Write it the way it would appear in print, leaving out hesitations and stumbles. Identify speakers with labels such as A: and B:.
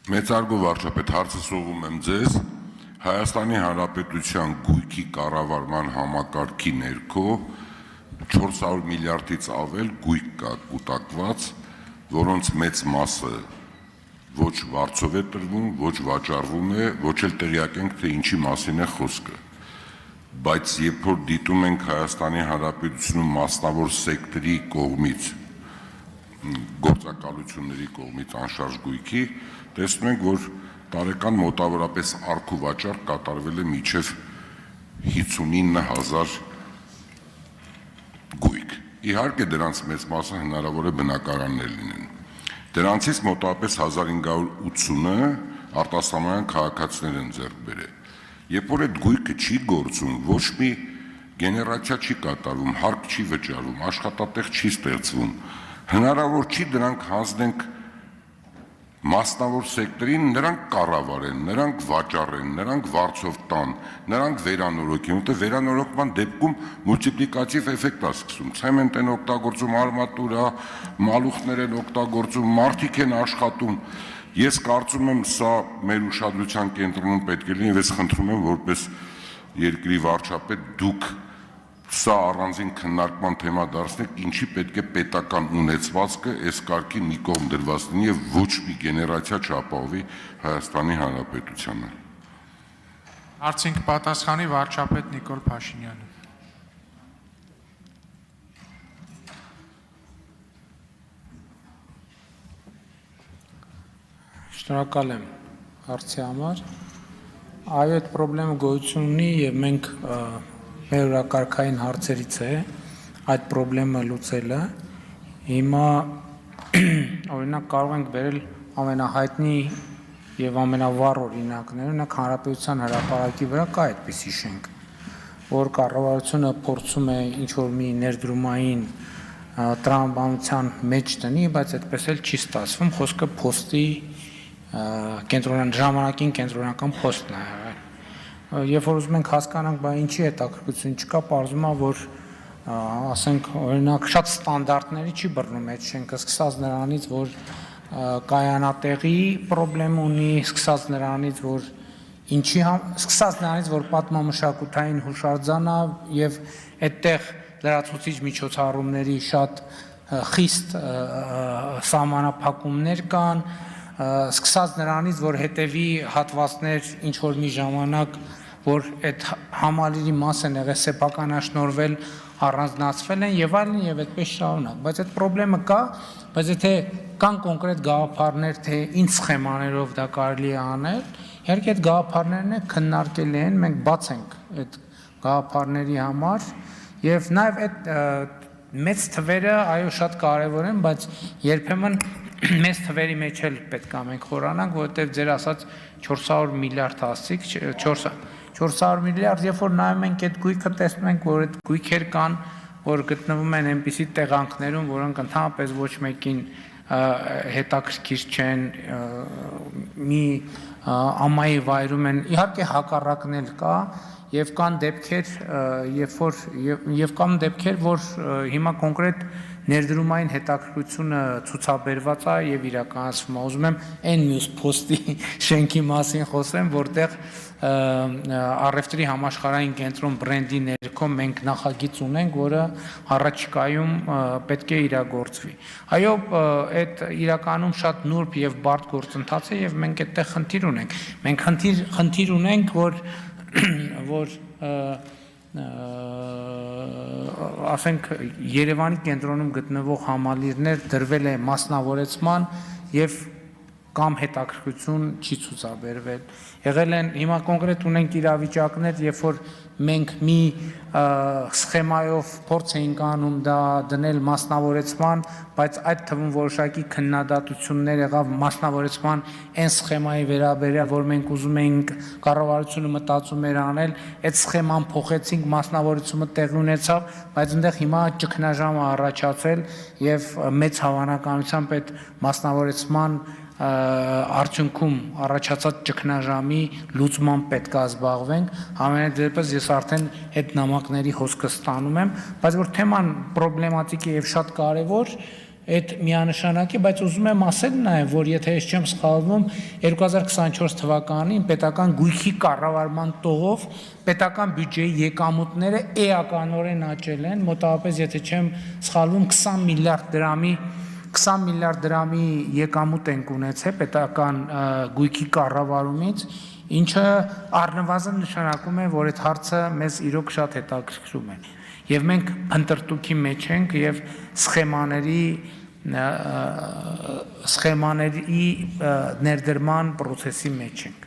A: Մեծարգո վարչապետ, հարցը սողում եմ ձեզ, Հայաստանի Հանրապետության գույքի կառավարման համակարգի ներքո 400 միլիարդից ավել գույք կա կուտակված, որոնց մեծ մասը ոչ վարձով է տրվում, ոչ վաճառվում է, ոչ էլ տեղյակ ենք, թե ինչի մասին է խոսքը։ Բայց երբ որ դիտում ենք Հայաստանի Հանրապետությունում մասնավոր սեկտորի կողմից, գործակալությունների կողմից անշարժ գույքի, տեսնում ենք, որ տարեկան մոտավորապես առք ու վաճառք կատարվել է մինչև 59,000 գույք։ Իհարկե դրանց մեծ մասը հնարավոր է բնակարաններ լինեն։ Դրանցից մոտավորապես 1580-ը արտասահմանյան քաղաքացիներ են ձեռք բերել։ Երբ որ այդ գույքը չի գործում, ոչ մի գեներացիա չի կատարվում, հարկ չի վճարվում, աշխատատեղ չի ստեղծվում, հնարավոր չի դրանք հանձնենք մասնավոր սեկտորին, նրանք կառավարեն, նրանք վաճառեն, նրանք վարձով տան, նրանք վերանորոգեն, որտեղ վերանորոգման դեպքում մուլտիպլիկատիվ էֆեկտ է սկսում, ցեմենտ են օգտագործում, արմատուրա, մալուխներ են օգտագործում, մարդիկ են աշխատում։ Ես կարծում եմ, սա մեր ուշադրության կենտրոնում պետք է լինի, եւ ես խնդրում եմ, որպես երկրի վարչապետ, դուք սա առանձին քննարկման թեմա դարձնեք, ինչի պետք է պետական ունեցվածքը այս կարգի մի կողմ դրված լինի եւ ոչ մի գեներացիա չապահովի Հայաստանի Հանրապետությանը։
B: Հարցին կպատասխանի վարչապետ Նիկոլ Փաշինյանը։
C: Շնորհակալ եմ հարցի համար։ Այո, այդ խնդրը գոյություն ունի եւ մենք մեր օրակարգային հարցերից է այդ խնդրը լուծելը։ Հիմա օրինակ կարող ենք վերել ամենահայտնի եւ ամենավառ օրինակները, օրինակ Հանրապետության հրապարակի վրա կա այդպիսի շենք, որ կառավարությունը փորձում է ինչ-որ մի ներդրումային տրամաբանության մեջ տնի, բայց այդպես էլ չի ստացվում, խոսքը փոստի ժամանակին կենտրոնական փոստն է եղել։ Երբ որ ուզում ենք հասկանանք, բա ինչի հետաքրքրություն չկա, պարզվում է, որ ասենք օրինակ շատ ստանդարտների չի բռնում այդ շենքը, սկսած նրանից, որ կայանատեղի խնդրեմ ունի, սկսած նրանից, որ պատմամշակութային հուշարձան է եւ այդտեղ լրացուցիչ միջոցառումների շատ խիստ սահմանափակումներ կան, սկսած նրանից, որ հետևի հատվածներ ինչ-որ մի ժամանակ, որ այդ համալիրի մաս են եղել սեփականաշնորհվել, առանձնացվել են եւ այլն եւ այդպես շարունակ, բայց այդ խնդրեմը կա, բայց եթե կան կոնկրետ գաղափարներ, թե ինչ սխեմաներով դա կարելի է անել, իհարկե այդ գաղափարներն քննարկելի են, մենք բաց ենք այդ գաղափարների համար եւ նաեւ այդ մեծ թվերը այո շատ կարեւոր են, բայց երբեմն մեծ թվերի մեջ էլ պետք է մենք խորանանք, որովհետև ձեր ասած 400 միլիարդ ասցիք, 400 միլիարդ, երբ որ նայում ենք այդ գույքը, տեսնում ենք, որ այդ գույքեր կան, որ գտնվում են այնպիսի տեղանքներում, որոնք ընդհանրապես ոչ մեկին հետաքրքիր չեն, մի ամայի վայրում են, իհարկե հակառակն էլ կա, եւ կան դեպքեր, որ հիմա կոնկրետ ներդրումային հետաքրքրությունը ցուցաբերված է եւ իրականացվում է։ Ուզում եմ այն մյուս փոստի շենքի մասին խոսեմ, որտեղ առևտրի համաշխարհային կենտրոն բրենդի ներքո մենք նախագիծ ունենք, որը առաջիկայում պետք է իրագործվի։ Այո, այդ իրականում շատ նուրբ եւ բարդ գործընթաց է եւ մենք այդտեղ խնդիր ունենք։ Մենք խնդիր ունենք, որ ասենք Երևանի կենտրոնում գտնվող համալիրներ դրվել է մասնավորեցման եւ կամ հետաքրքրություն չի ցուցաբերվել։ Եղել են հիմա կոնկրետ ունենք իրավիճակներ, երբ որ մենք մի սխեմայով փորձ էինք անում դա դնել մասնավորեցման, բայց այդ թվում որոշակի քննադատություններ եղավ մասնավորեցման այն սխեմայի վերաբերյալ, որ մենք ուզում էինք կառավարությունը մտածում էր անել, այդ սխեման փոխեցինք, մասնավորությունը տեղի ունեցավ, բայց այնտեղ հիմա ճգնաժամ է առաջացել եւ մեծ հավանականությամբ այդ մասնավորեցման արդյունքում առաջացած ճգնաժամի լուծման պետք է զբաղվենք, համենայնդեպս ես արդեն այդ նամակների խոսքը ստանում եմ, բայց որ թեման պրոբլեմատիկ է եւ շատ կարեւոր, այդ միանշանակի, բայց ուզում եմ ասել նաև, որ եթե ես չեմ սխալվում, 2024 թվականին պետական գույքի կառավարման տողով պետական բյուջեի եկամուտները էականորեն աճել են, մոտավորապես եթե չեմ սխալվում 20 միլիարդ դրամի եկամուտ ենք ունեցել պետական գույքի կառավարումից, ինչը առնվազն նշանակում է, որ այդ հարցը մեզ իրոք շատ հետաքրքրում է։ Եվ մենք փնտրտուքի մեջ ենք եւ սխեմաների ներդրման process-ի մեջ ենք։